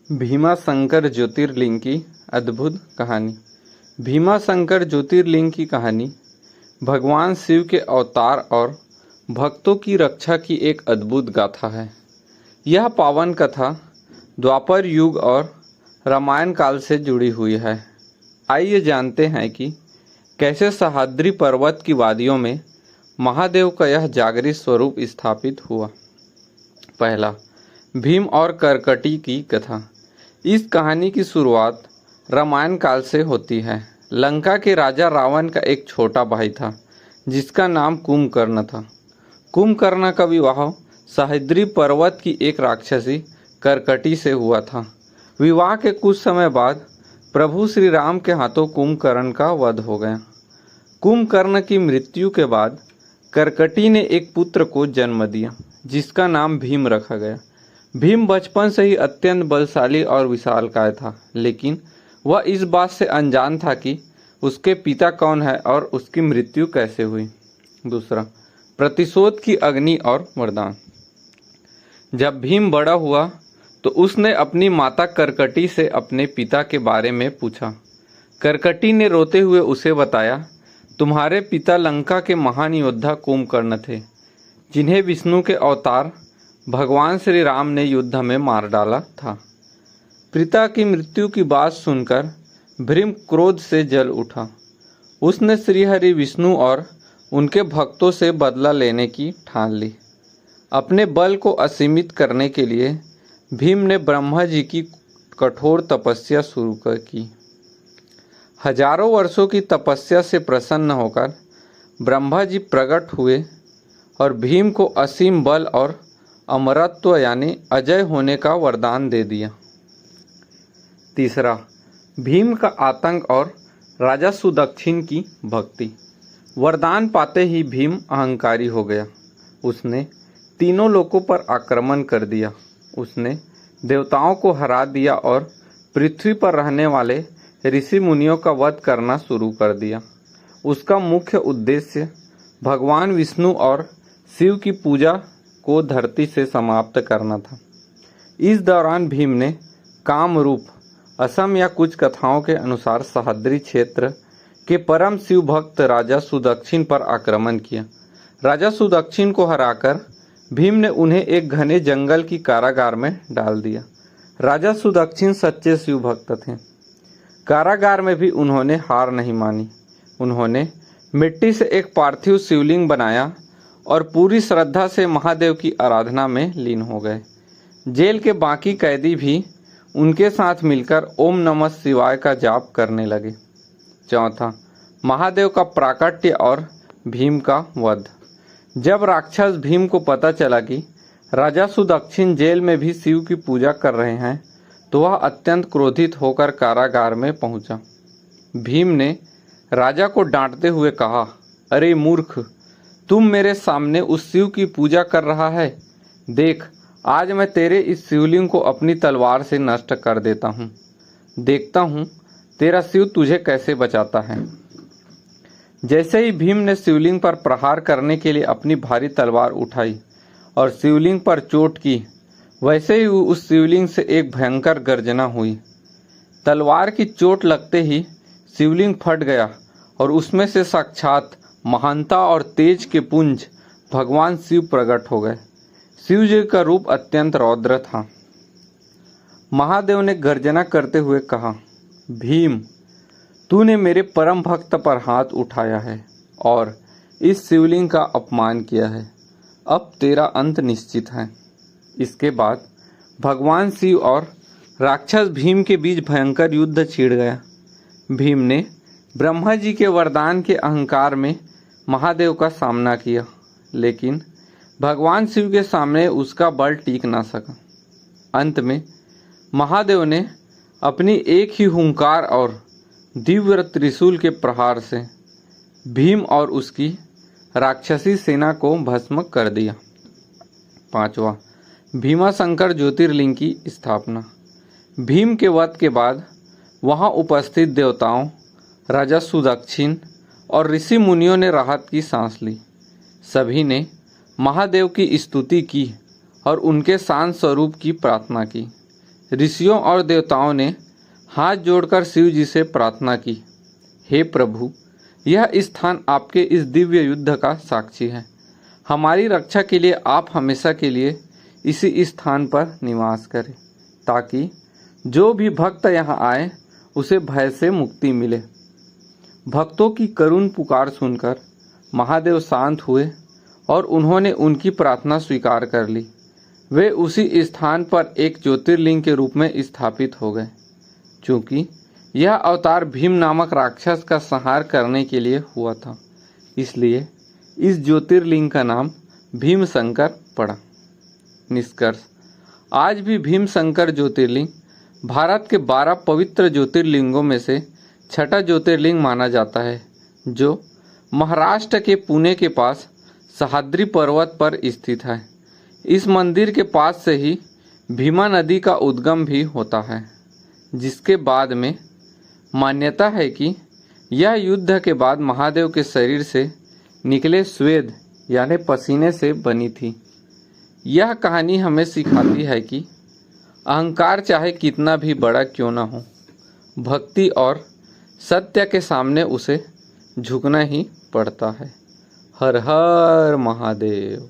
भीमाशंकर ज्योतिर्लिंग की अद्भुत कहानी। भीमाशंकर ज्योतिर्लिंग की कहानी भगवान शिव के अवतार और भक्तों की रक्षा की एक अद्भुत गाथा है। यह पावन कथा द्वापर युग और रामायण काल से जुड़ी हुई है। आइए जानते हैं कि कैसे सह्याद्री पर्वत की वादियों में महादेव का यह जागृत स्वरूप स्थापित हुआ। पहला, भीम और करकटी की कथा। इस कहानी की शुरुआत रामायण काल से होती है। लंका के राजा रावण का एक छोटा भाई था जिसका नाम कुंभकर्ण था। कुंभकर्ण का विवाह सह्याद्री पर्वत की एक राक्षसी करकटी से हुआ था। विवाह के कुछ समय बाद प्रभु श्री राम के हाथों कुंभकर्ण का वध हो गया। कुंभकर्ण की मृत्यु के बाद करकटी ने एक पुत्र को जन्म दिया जिसका नाम भीम रखा गया। भीम बचपन से ही अत्यंत बलशाली और विशालकाय था, लेकिन वह इस बात से अनजान था कि उसके पिता कौन है और उसकी मृत्यु कैसे हुई। दूसरा, प्रतिशोध की अग्नि और वरदान। जब भीम बड़ा हुआ तो उसने अपनी माता करकटी से अपने पिता के बारे में पूछा। करकटी ने रोते हुए उसे बताया, तुम्हारे पिता लंका के महान योद्धा कुंभकर्ण थे, जिन्हें विष्णु के अवतार भगवान श्री राम ने युद्ध में मार डाला था। पिता की मृत्यु की बात सुनकर भीम क्रोध से जल उठा। उसने श्रीहरि विष्णु और उनके भक्तों से बदला लेने की ठान ली। अपने बल को असीमित करने के लिए भीम ने ब्रह्मा जी की कठोर तपस्या शुरू की। हजारों वर्षों की तपस्या से प्रसन्न होकर ब्रह्मा जी प्रकट हुए और भीम को असीम बल और अमरत्व यानी अजय होने का वरदान दे दिया। तीसरा, भीम का आतंक और राजा सुदक्षिण की भक्ति। वरदान पाते ही भीम अहंकारी हो गया। उसने तीनों लोकों पर आक्रमण कर दिया। उसने देवताओं को हरा दिया और पृथ्वी पर रहने वाले ऋषि मुनियों का वध करना शुरू कर दिया। उसका मुख्य उद्देश्य भगवान विष्णु और शिव की पूजा को धरती से समाप्त करना था। इस दौरान भीम ने कामरूप असम या कुछ कथाओं के अनुसार सह्याद्री क्षेत्र के परम शिव भक्त राजा सुदक्षिण पर आक्रमण किया। राजा सुदक्षिण को हराकर भीम ने उन्हें एक घने जंगल की कारागार में डाल दिया। राजा सुदक्षिण सच्चे शिव भक्त थे। कारागार में भी उन्होंने हार नहीं मानी। उन्होंने मिट्टी से एक पार्थिव शिवलिंग बनाया और पूरी श्रद्धा से महादेव की आराधना में लीन हो गए। जेल के बाकी कैदी भी उनके साथ मिलकर ओम नमः शिवाय का जाप करने लगे। चौथा, महादेव का प्राकट्य और भीम का वध। जब राक्षस भीम को पता चला कि राजा सुदक्षिण जेल में भी शिव की पूजा कर रहे हैं तो वह अत्यंत क्रोधित होकर कारागार में पहुंचा। भीम ने राजा को डांटते हुए कहा, अरे मूर्ख, तुम मेरे सामने उस शिव की पूजा कर रहा है। देख, आज मैं तेरे इस शिवलिंग को अपनी तलवार से नष्ट कर देता हूँ। देखता हूँ तेरा शिव तुझे कैसे बचाता है। जैसे ही भीम ने शिवलिंग पर प्रहार करने के लिए अपनी भारी तलवार उठाई और शिवलिंग पर चोट की, वैसे ही उस शिवलिंग से एक भयंकर गर्जना हुई। तलवार की चोट लगते ही शिवलिंग फट गया और उसमें से साक्षात महानता और तेज के पुंज भगवान शिव प्रकट हो गए। शिव जी का रूप अत्यंत रौद्र था। महादेव ने गर्जना करते हुए कहा, भीम, तूने मेरे परम भक्त पर हाथ उठाया है और इस शिवलिंग का अपमान किया है। अब तेरा अंत निश्चित है। इसके बाद भगवान शिव और राक्षस भीम के बीच भयंकर युद्ध छिड़ गया। भीम ने ब्रह्मा जी के वरदान के अहंकार में महादेव का सामना किया, लेकिन भगवान शिव के सामने उसका बल टिक ना सका। अंत में महादेव ने अपनी एक ही हुंकार और दिव्य त्रिशूल के प्रहार से भीम और उसकी राक्षसी सेना को भस्म कर दिया। पांचवा, भीमाशंकर ज्योतिर्लिंग की स्थापना। भीम के वध के बाद वहां उपस्थित देवताओं, राजा सुदक्षिण और ऋषि मुनियों ने राहत की सांस ली। सभी ने महादेव की स्तुति की और उनके शांत स्वरूप की प्रार्थना की। ऋषियों और देवताओं ने हाथ जोड़कर शिव जी से प्रार्थना की, हे प्रभु, यह स्थान आपके इस दिव्य युद्ध का साक्षी है। हमारी रक्षा के लिए आप हमेशा के लिए इसी स्थान पर निवास करें, ताकि जो भी भक्त यहाँ आए उसे भय से मुक्ति मिले। भक्तों की करुण पुकार सुनकर महादेव शांत हुए और उन्होंने उनकी प्रार्थना स्वीकार कर ली। वे उसी स्थान पर एक ज्योतिर्लिंग के रूप में स्थापित हो गए। चूँकि यह अवतार भीम नामक राक्षस का संहार करने के लिए हुआ था, इसलिए इस ज्योतिर्लिंग का नाम भीम शंकर पड़ा। निष्कर्ष, आज भी भीम शंकर ज्योतिर्लिंग भारत के 12 पवित्र ज्योतिर्लिंगों में से छठा ज्योतिर्लिंग माना जाता है, जो महाराष्ट्र के पुणे के पास सह्याद्री पर्वत पर स्थित है। इस मंदिर के पास से ही भीमा नदी का उद्गम भी होता है, जिसके बाद में मान्यता है कि यह युद्ध के बाद महादेव के शरीर से निकले स्वेद यानी पसीने से बनी थी। यह कहानी हमें सिखाती है कि अहंकार चाहे कितना भी बड़ा क्यों न हो, भक्ति और सत्य के सामने उसे झुकना ही पड़ता है। हर हर महादेव।